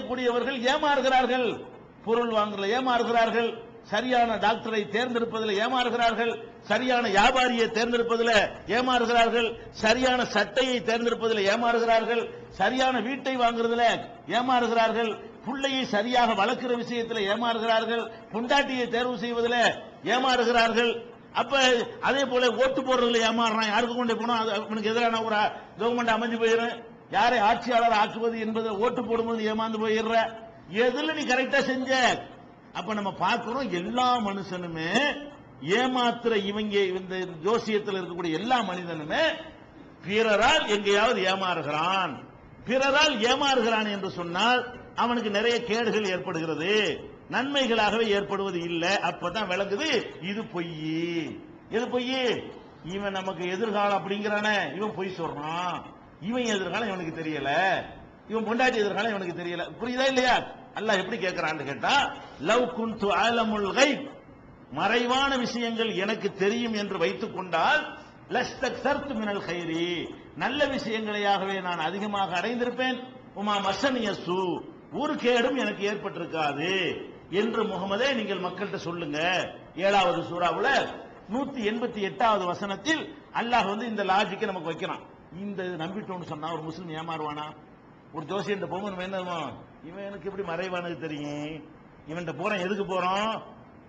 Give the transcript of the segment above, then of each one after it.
செய்யக்கூடியவர்கள் ஏமாறுகிறார்கள். பொருள் வாங்குறதுல ஏமாறுகிறார்கள், சரியான டாக்டரை தேர்ந்தெடுப்பதில் ஏமாறுகிறார்கள், சரியான வியாபாரியை தேர்ந்தெடுப்பதில் ஏமாறுகிறார்கள், சரியான சட்டையை தேர்ந்தெடுப்பதில் ஏமாறுகிறார்கள், சரியான வீட்டை வாங்குறதுல ஏமாறுகிறார்கள், பிள்ளையை சரியாக வளர்க்கிற விஷயத்தில் ஏமாறுகிறார்கள், பொண்டாட்டியை தேர்வு செய்வதில் ஏமாறுகிறார்கள். அப்ப அதே போல ஓட்டு போடுறதுல ஏமாறுறான். யாருக்கு கொண்டு போனோம் அவனுக்கு எதிரான ஒரு கவர்மெண்ட் அமைஞ்சு போயிடும். யாரை ஆட்சியாளர் ஆக்குவது என்பதை ஓட்டு போடும்போது ஏமாந்து போயிடுற. எதுல நீ கரெக்டா செஞ்ச? அப்ப நம்ம பார்க்கிறோம் எல்லா மனுஷனுமே ஏமாத்துற. இவங்க இந்த ஜோசியத்தில் இருக்கக்கூடிய எல்லா மனிதனுமே பிறரால் எங்கேயாவது ஏமாறுகிறான். பிறரால் ஏமாறுகிறான் என்று சொன்னால் அவனுக்கு நிறைய கேடுகள் ஏற்படுகிறது, நன்மைகளாகவே ஏற்படுவது இல்லை. அப்பதான் விளங்குது இது பொய். எது பொய்? இவன் நமக்கு எதிர்காலம் அப்படிங்கிறானே, இவன் பொய் சொல்றான். இவன் எதிர்காலம் இவனுக்கு தெரியல, இவன் பொண்டாட்டி எதிர்காலம் இவனுக்கு தெரியல. புரியுதா இல்லையா? அல்லாஹ் எப்படி கேட்கிறான்னு கேட்டா, லவ் குன்து அலமுல் கைப், மறைவான விஷயங்கள் எனக்கு தெரியும் என்று வைத்துக் கொண்டால், லஸ்தக்ஸர்து மினல் கைரி, நல்ல விஷயங்களையாகவே நான் அதிகமாக அடைந்திருப்பேன். உமா மஸ்ஸனியசு, ஒரு கேடும் எனக்கு ஏற்பட்டிருக்காது என்று முகமதே நீங்கள் மக்கள்கிட்ட சொல்லுங்க. 7வது சூறாவுல 188வது வசனத்தில் அல்லாஹ் இந்த லாஜிக்கை நமக்கு வைக்கிறான். இந்த நம்பிட்டோம்னு சொன்னா ஒரு முஸ்லிம் ஏமாறுவானா? ஒரு ஜோசியன் போகும் என்ன, இவன் எனக்கு எப்படி மறைவானது தெரியும், இவன் போறோம் எதுக்கு போறோம்?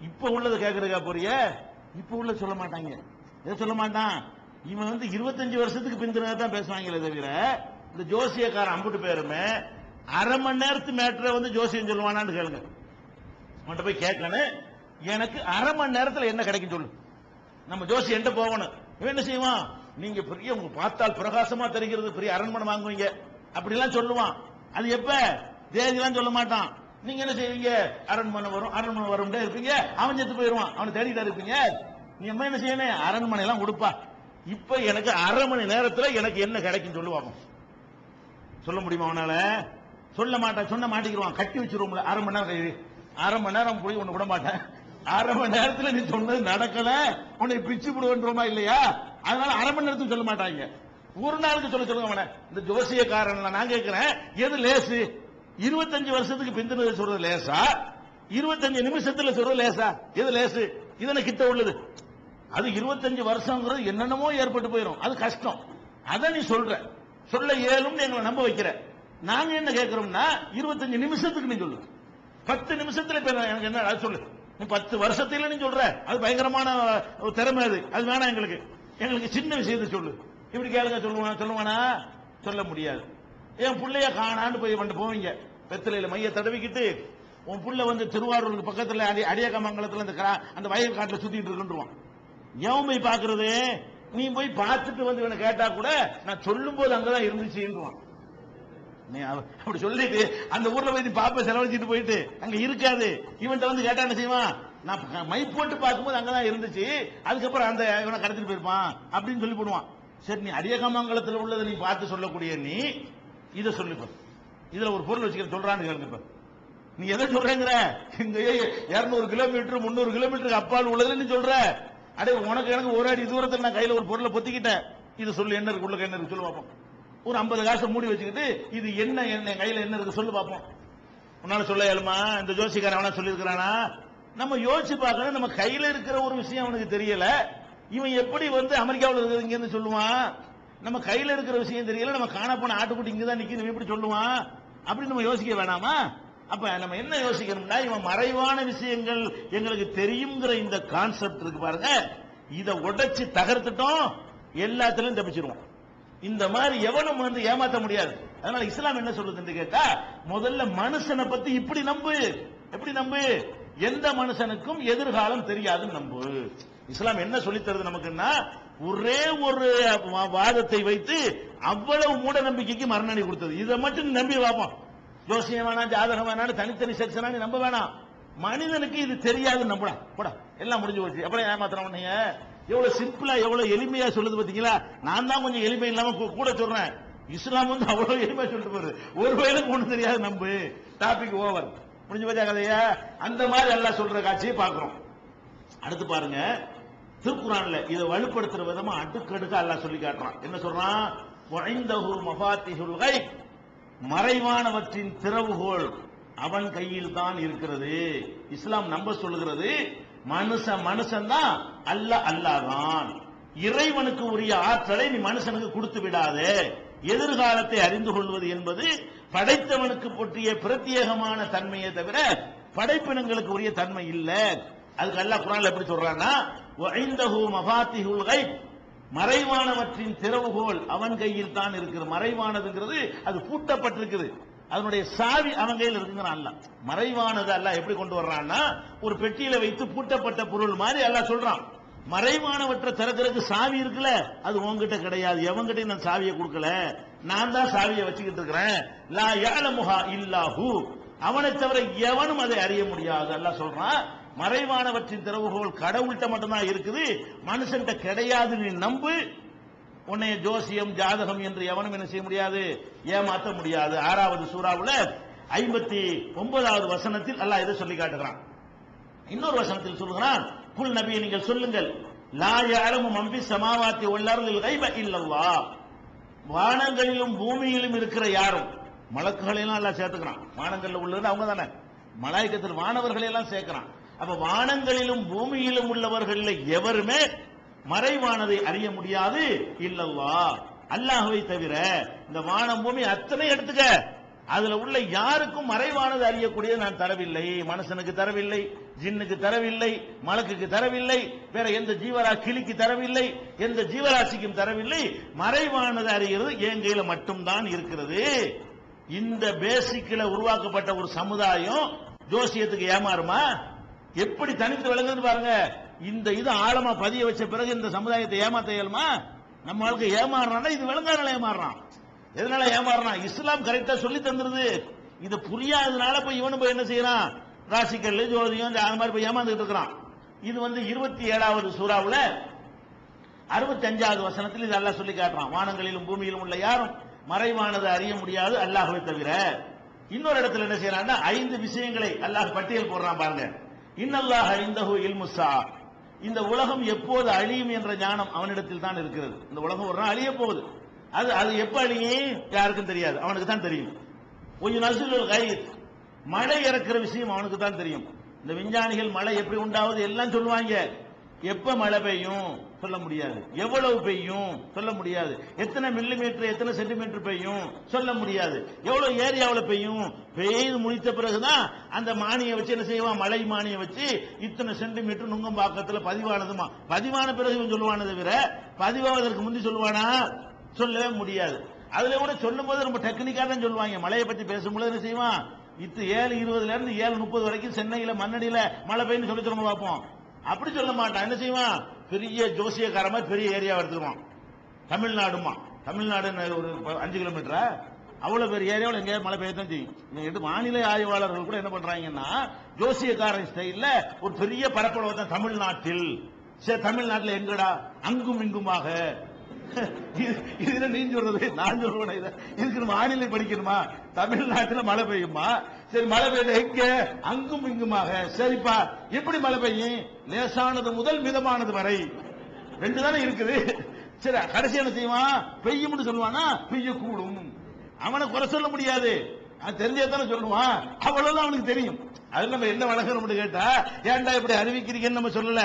இப்ப உள்ளது கேட்கறதுக்கா போறிய? இப்ப உள்ள சொல்ல மாட்டாங்க. எதை சொல்ல மாட்டான்? இவன் 25 வருஷத்துக்கு பிந்தினதான் பேசுவாங்களே தவிர, இந்த ஜோசியக்காரன் அம்புட்டு பேருமே அரை மணி நேரத்து மேட்டரை ஜோசியம் சொல்லுவானான்னு கேளுங்க. அவன்கிட்ட போய் கேட்கணும், எனக்கு அரை மணி நேரத்தில் என்ன கிடைக்கும் சொல்லு. நம்ம ஜோசியன்ட்ட போகணும். இவன் என்ன செய்வான்? நீங்க பெரிய உங்க பார்த்தால் பிரகாசமா தெரிகிறது, பெரிய அரண்மனை வாங்குவீங்க அப்படிலாம் சொல்லுவான். அது எப்ப? தேதிலாம் சொல்ல மாட்டான். நீங்க என்ன செய்வீங்க? அரண்மனை வரும், அரண்மனை வரும் இருப்பீங்க. அவன் செத்து போயிடுவான், அவனை தேடிட்டு இருப்பீங்க. நீ என்ன செய்யணும்? அரண்மனை எல்லாம் கொடுப்பா. இப்ப எனக்கு அரை மணி நேரத்தில் எனக்கு என்ன கிடைக்கும் சொல்லுவாங்க. சொல்ல முடியுமா அவனால? சொல்ல மாட்டான். சொன்ன மாட்டிக்கிடுவான், கட்டி வச்சிருவோம்ல. அரை மணி நேரம் போய் ஒண்ணு விட மாட்டேன். அரை மணி நேரத்தில் நீ சொன்னது நடக்கல, உன்னை பிச்சு விடுவோன்றோமா இல்லையா? அதனால அரை மணி நேரத்துக்கு சொல்ல மாட்டாங்க. ஒரு நாளுக்கு சொல்லுங்க அவனை. இந்த ஜோசியக்காரன் நான் கேட்கிறேன், எது லேசு? 25 வருஷத்துக்கு பிந்தினது சொல்றது லேசா? 25 நிமிஷத்துல சொல்றது லேசா? எது லேசு? இதனை கிட்ட உள்ளது. அது 25 வருஷங்கிறது என்னென்னமோ ஏற்பட்டு போயிடும், அது கஷ்டம். அதை நீ சொல்ல இயலும் எங்களை நம்ப வைக்கிற. நாங்க என்ன கேட்கிறோம்னா 25 நிமிஷத்துக்கு நீ சொல்லு, 10 நிமிஷத்துல எனக்கு என்ன அது சொல்லு. நீ 10 வருஷத்துல நீ சொல்ற, அது பயங்கரமான திறமை. அது வேணாம் எங்களுக்கு. எங்களுக்கு சின்ன விஷயத்தை சொல்லு. இப்படி கேளுங்க சொல்லுவானா? சொல்ல முடியாது. என் பிள்ளைய காணான்னு போய் போவீங்க, வெத்திலையில மைய தடவிக்கிட்டு உன் புள்ள திருவாரூருக்கு பக்கத்துல அடியாக்கமங்கலத்துல அந்த வயல் காட்டுல சுத்திட்டு இருக்குன்றான். எவன் போய் பாக்குறது? நீ போய் பார்த்துட்டு இவனை கேட்டா கூட நான் சொல்லும் போது அங்கதான் இருந்துச்சுன்றான். நீ அப்படி சொல்லிட்டு அந்த ஊர்ல போய் பாப்ப செலவழிச்சிட்டு போயிட்டு அங்க இருக்காது. இவன் கேட்டா என்ன செய்வான்? நான் மை போட்டு பார்க்கும்போது அங்கதான் இருந்துச்சு, அதுக்கப்புறம் அந்த இவனை கடத்திட்டு போயிருப்பான் அப்படின்னு சொல்லி போடுவான். சரி, நீ அடியகமங்கலத்தில் உள்ளதை நீ பார்த்து சொல்லக்கூடிய நீ இதை சொல்லிப்ப. இதுல ஒரு பொருள் வச்சுக்கிற சொல்றான்னு கேளுங்க. நீ எதை சொல்றேங்கிற? இங்க 200 கிலோமீட்டர் 300 கிலோமீட்டருக்கு அப்பால் உள்ளதுல நீ சொல்ற. அடே, உனக்கு எனக்கு ஒரு அடி தூரத்தில் நான் கையில ஒரு பொருளை பொத்திக்கிட்டேன், இது சொல்லு என்ன இருக்கு, உள்ள என்ன இருக்கு சொல்லு பார்ப்போம். ஒரு 50 காசை மூடி வச்சுக்கிட்டு இது என்ன கையில என்ன இருக்கு சொல்லு பார்ப்போம். உன்னால சொல்ல இயலுமா? இந்த ஜோசிக்காரன் அவனா சொல்லியிருக்கிறானா? நம்ம யோசிச்சு பார்க்கணும். நம்ம கையில இருக்கிற ஒரு விஷயம் அவனுக்கு தெரியல, இவன் எப்படி அமெரிக்காவில் இருக்கிறது இங்க சொல்லுவான்? நம்ம கையில இருக்கிற விஷயம் தெரியல, நம்ம காண போன ஆட்டுக்குட்டி இங்கதான் நிக்குது எப்படி சொல்லுவான்? அப்படி நம்ம யோசிக்க வேணாமா? அப்ப நம்ம என்ன யோசிக்கணும்னா, இவன் மறைவான விஷயங்கள் எங்களுக்கு தெரியுங்கிற இந்த கான்செப்ட் இருக்கு பாருங்க, இதை உடைச்சு தகர்த்துட்டோம், எல்லாத்திலும் தப்பிச்சிருவோம். இந்த மாதிரி எவனும் ஏமாத்த முடியாது. அதனால இஸ்லாம் என்ன சொல்லுதுன்னு கேட்டா, முதல்ல மனுஷனை பத்தி இப்படி நம்பு. எப்படி நம்பு? எந்த மனுஷனுக்கும் எதிர்காலம் தெரியாதுன்னு நம்பு. இஸ்லாம் என்ன சொல்லி தருது நமக்குன்னா, ஒரே ஒரு வாதத்தை வைத்து அவ்வளவு மூட நம்பிக்கைக்கு மரணி கொடுத்தது. இதை மட்டும் நம்பி பார்ப்போம். ஜோசியம் வேணாம், ஜாதகம் வேணாம், தனித்தனி செக்ஷனா நம்ப வேணாம். மனிதனுக்கு இது தெரியாதுன்னு நம்பலாம். போடா, எல்லாம் முடிஞ்சு போச்சு. அப்புறம் ஏமாத்திரம் நீங்க எவ்வளவு சிம்பிளா எவ்வளவு எளிமையா சொல்லுது பாத்தீங்களா? நான் தான் கொஞ்சம் எளிமை இல்லாம கூட சொல்றேன். இஸ்லாம் அவ்வளவு எளிமையா சொல்லிட்டு போகுது. ஒரு வயலுக்கு ஒண்ணு தெரியாது நம்பு, டாபிக் ஓவர், முடிஞ்சு போச்சா கதையா? அந்த மாதிரி எல்லாம் சொல்ற காட்சியை பாக்குறோம். அடுத்து பாருங்க, திருக்குறான்ல இதை வலுப்படுத்துற விதமா அடுக்கடுக்க அல்லாஹ் சொல்லி காட்டுறான். என்ன சொல்றான்? வஇந்தஹு மஃபாத்திஹுல் கைப், மறைவானவற்றின் திறவுகோல் அவன் கையில் தான் இருக்கிறது. இஸ்லாம் நம்ப சொல்லுகிறது மனுஷன் தான், அல்லாஹ். இறைவனுக்கு உரிய ஆற்றலை நீ மனுஷனுக்கு கொடுத்து விடாதே. எதிர்காலத்தை அறிந்து கொள்வது என்பது படைத்தவனுக்கு பற்றிய பிரத்யேகமான தன்மையை தவிர படைப்பினங்களுக்கு உரிய தன்மை இல்ல. அதுக்கு அல்லாஹ் குர்ஆன்ல எப்படி சொல்றான்னா, வஇந்தஹு மஃபாத்திஹுல் கைப், மறைவானவற்றின் திறவுகோல் அவன் கையில் தான் இருக்கிறது. மறைவானதுங்கிறது அது பூட்டப்பட்டிருக்குது, அதனுடைய சாவி அவன் கையில் இருக்குங்கிறான் அல்லாஹ். மறைவானது அல்லாஹ் எப்படி கொண்டு வர்றான்னா, ஒரு பெட்டியில வைத்து பூட்டப்பட்ட பொருள் மாதிரி அல்லாஹ் சொல்றான். மறைவானவற்றை திறக்கிறதுக்கு சாவி இருக்குல்ல, அது உன்கிட்ட கிடையாது, எவன்கிட்ட நான் சாவியை கொடுக்கல, நான் தான் சாவியை வச்சுக்கிட்டு இருக்கிறேன். லா யஅலமுஹா இல்லாஹு, அவனை தவிர எவனும் அதை அறிய முடியாது அல்லாஹ் சொல்றான். மறைவானவற்றின் திறவுகோல் கடவுள்கிட்ட மட்டும்தான் இருக்குது, மனுஷன்கிட்ட கிடையாது. நீ நம்பு, உன்னை ஜோசியம் ஜாதகம் என்று எவனும் என்ன செய்ய முடியாது, ஏமாற்ற முடியாது. 6வது சூராவுல 59வது வசனத்தில் அல்லாஹ் இதை சொல்லி காட்டுகிறான். இன்னொரு வசனத்தில் சொல்கிறான், குல் நபியை நீங்கள் சொல்லுங்கள், லா யஅலமு மன் ஃபிஸ் ஸமாவாத்தி வல் அர்தில் கைப இல்லல்லாஹ், வானங்களிலும் பூமியிலும் இருக்கிற யாரும், மலக்குகளை எல்லாம் அல்லாஹ் சேர்த்துக்கிறான். வானங்கள்ல உள்ளது அவங்க தானே, மலாயிக்கத்தில் வானவர்களை எல்லாம் சேர்க்கிறான். அப்ப வானங்களிலும் பூமியிலும் உள்ளவர்கள் எவருமே மறைவானதை அறிய முடியாது. இல்லல்லாஹ், அல்லாஹ்வை தவிர. இந்த வானம் பூமி அத்தனை எடுத்துக்க, அதுல உள்ள யாருக்கும் மறைவானது அறியக்கூடியது நான் தரவில்லை. மனுஷனுக்கு தரவில்லை, ஜின்னுக்கு தரவில்லை, மலக்குக்கு தரவில்லை, வேற எந்த கிளிக்கு தரவில்லை, எந்த ஜீவராசிக்கும் தரவில்லை. மறைவானது அறிகிறது என் கையில மட்டும்தான் இருக்கிறது. இந்த பேசிக்ல உருவாக்கப்பட்ட ஒரு சமுதாயம் ஜோசியத்துக்கு ஏமாறுமா? எப்படி தனித்து விளங்குது பாருங்க. இந்த இது ஆழமா பதிய வச்ச பிறகு இந்த சமுதாயத்தை ஏமாத்த இயலுமா? நம்ம வாழ்க்கை ஏமாறுறான்னா இது விளங்காதனால ஏமாறுறான். எதனால ஏமாறுறான்? இஸ்லாம் கரெக்டா சொல்லி தந்துருது. இது புரியாததுனால போய் இவனு போய் என்ன செய்யறான், ராசிக்கல் ஜோதியம் அந்த மாதிரி போய் ஏமாந்துட்டு இருக்கிறான். இது 27வது சூறாவுல 65வது வசனத்தில் இது அல்லாஹ் சொல்லி காட்டுறான். வானங்களிலும் பூமியிலும் உள்ள யாரும் மறைவானது அறிய முடியாது அல்லாஹ்வை தவிர. இன்னொரு இடத்துல என்ன செய்யறான்னா 5 விஷயங்களை அல்லாஹ் பட்டியல் போடுறான் பாருங்க. இன்னல்லாஹ இன்தஹு இல்முஸ்ஸா, இந்த உலகம் எப்போது அழியும் என்ற ஞானம் அவனிடத்தில் தான் இருக்கிறது. இந்த உலகம் ஒரு நாள் அழிய போகுது. அது எப்ப அழியும் யாருக்கும் தெரியாது, அவனுக்கு தான் தெரியும். கொஞ்சம் நசுல் கைத், மழை இறக்குற விஷயம் அவனுக்கு தான் தெரியும். இந்த விஞ்ஞானிகள் மழை எப்படி உண்டாவது எல்லாம் சொல்லுவாங்க. எப்ப மழை பெய்யும் சொல்ல முடியாது, எவ்வளவு பெய்யும் சொல்ல முடியாது, எத்தனை மில்லிமீட்டர் எத்தனை சென்டிமீட்டர் பெய்யும் சொல்ல முடியாது, எவ்வளவு ஏரியாவில் பெய்யும். பெய்து முடித்த பிறகுதான் அந்த மானியை வச்சு என்ன செய்வான், மழை மானியை வச்சு இத்தனை சென்டிமீட்டர் நுங்கம்பாக்கத்தில் பதிவானதுமா. பதிவான பிறகு இவன் சொல்லுவானது தவிர பதிவாவதற்கு முந்தி சொல்லுவானா சொல்லவே முடியாது. அதுல கூட சொல்லும் போது ரொம்ப டெக்னிக்கா தான் சொல்லுவாங்க. மழையை பத்தி பேசும்போது என்ன செய்வான், 7:20 இருந்து 7:30 வரைக்கும் சென்னையில மண்ணடியில மழை பெய்யுன்னு சொல்லி சொல்ல பார்ப்போம். அப்படி சொல்ல மாட்டான். என்ன செய்வான், பெரிய ஜோசியக்காரமா பெரிய ஏரியா எடுத்துக்குவான். தமிழ்நாடு ஒரு 5 கிலோமீட்டரா அவ்வளவு பெரிய ஏரியாவில் எங்கேயாவது மழை பெய்யத்தான் செய்யும். வானிலை ஆய்வாளர்கள் கூட என்ன பண்றாங்கன்னா ஜோசியக்காரன் ஸ்டைல்ல ஒரு பெரிய பரப்பளவு தான் தமிழ்நாட்டில். சரி, தமிழ்நாட்டில் எங்கடா, அங்கும் இங்குமாக. இது நீ சொல்றது நான் சொல்றேன். இதுக்கு வானிலை படிக்கணுமா? தமிழ்நாட்டில் மழை பெய்யுமா? சரி, மழை பெய்ய எங்க, அங்கும் இங்குமாக. சரிப்பா, எப்படி மழை பெய்யும்? லேசானது முதல் மிதமானது வரை 2 தானே இருக்குது. சரி, கடைசி என்ன செய்வான், பெய்யும் சொல்லுவானா, பெய்யக்கூடும். அவனை குறை சொல்ல முடியாது, அது தெரிஞ்சதானே சொல்லுவான். அவ்வளவுதான் அவனுக்கு தெரியும். அது நம்ம என்ன வழங்கணும் கேட்டா, ஏன்டா இப்படி அறிவிக்கிறீங்கன்னு நம்ம சொல்லல,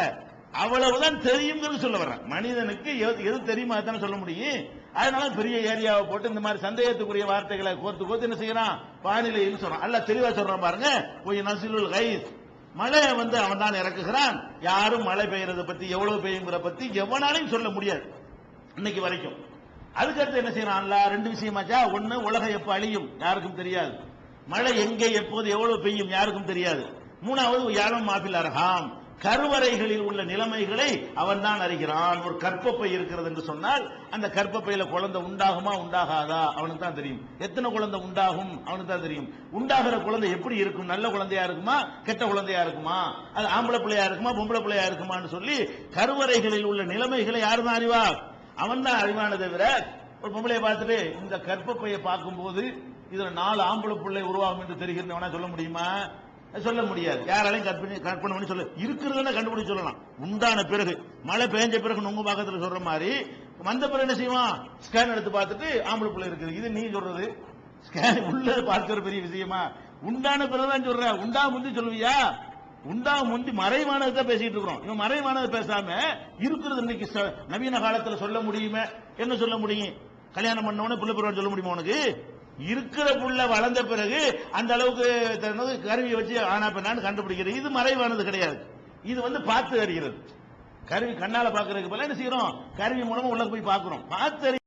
அவ்வளவுதான் தெரியும் சொல்ல வர்றேன். மனிதனுக்கு எது தெரியுமா தானே சொல்ல முடியும். அதனால பெரிய ஏரியாவை போட்டு இந்த மாதிரி சந்தேகத்துக்குரிய வார்த்தைகளை கோர்த்து என்ன செய்யறான், வானிலைன்னு சொல்றான். அல்ல தெளிவா சொல்றான் பாருங்க. கொஞ்சம் நசிலுல் கைஸ், மழை அவன் தான் இறக்குகிறான். யாரும் மழை பெய்யறத பத்தி எவ்வளவு பெய்யுங்கிற பத்தி எவனாலையும் சொல்ல முடியாது இன்னைக்கு வரைக்கும். அதுக்கடுத்து என்ன செய்யறான், 2 விஷயமாச்சா. ஒன்னு, உலகம் எப்ப அழியும் யாருக்கும் தெரியாது. மழை எங்கே எப்போது எவ்வளவு பெய்யும் யாருக்கும் தெரியாது. 3வது, யாரும் மாஃபில் அர்ஹாம், கருவறைகளில் உள்ள நிலைமைகளை அவன் தான் அறிகிறான். ஒரு கற்பப்பை இருக்கிறது என்று சொன்னால் அந்த கற்பப்பையில குழந்தை உண்டாகுமா உண்டாகாதா அவனுக்கு தான் தெரியும். எத்தனை குழந்தை உண்டாகும் அவனுக்கு தான் தெரியும். உண்டாகிற குழந்தை எப்படி இருக்கும், நல்ல குழந்தையா இருக்குமா கெட்ட குழந்தையா இருக்குமா, அது ஆம்பளை பிள்ளையா இருக்குமா பொம்பளை பிள்ளையா இருக்குமான்னு சொல்லி கருவறைகளில் உள்ள நிலைமைகளை யாரு தான் அறிவா, அவன் தான் அறிவானதை தவிர ஒரு பொம்பளையை பார்த்துட்டு இந்த கற்பப்பையை பார்க்கும் போது இதுல 4 ஆம்பளை பிள்ளை உருவாகும் என்று தெரிகிறவனா சொல்ல முடியுமா? சொல்ல முடியாது. யாராலையும் கற்பனை பண்ணி சொல்ல இருக்கிறதுன்னு கண்டுபிடிச்சு சொல்லலாம். உண்டான பிறகு மழை பெஞ்ச பிறகு நுங்கு பக்கத்தில் சொல்ற மாதிரி வந்த பிறகு என்ன செய்வான், ஸ்கேன் எடுத்து பார்த்துட்டு ஆம்பளை பிள்ளை இருக்குது. இது நீ சொல்றது உள்ள பார்க்கிற பெரிய விஷயமா? உண்டான பிறகுதான் சொல்ற. உண்டா முந்தி சொல்லுவியா? உண்டா முந்தி மறைவானதை பேசிட்டு இருக்கிறோம். இவன் மறைவானதை பேசாம இருக்கிறது. இன்னைக்கு நவீன காலத்துல சொல்ல முடியுமே? என்ன சொல்ல முடியும்? கல்யாணம் பண்ணவன புள்ள பிறகு சொல்ல முடியுமா உனக்கு? இருக்கிற புள்ள வளர்ந்த பிறகு அந்த அளவுக்கு கருவியை வச்சு ஆனா பெண்ணான்னு கண்டுபிடிக்கிறது. இது மறைவானது கிடையாது. இது பார்த்து அறிகிறது. கருவி கண்ணால பாக்குறதுக்கு போல என்ன செய்யறோம்? கருவி மூலமா உள்ள போய் பாக்குறோம். பார்த்து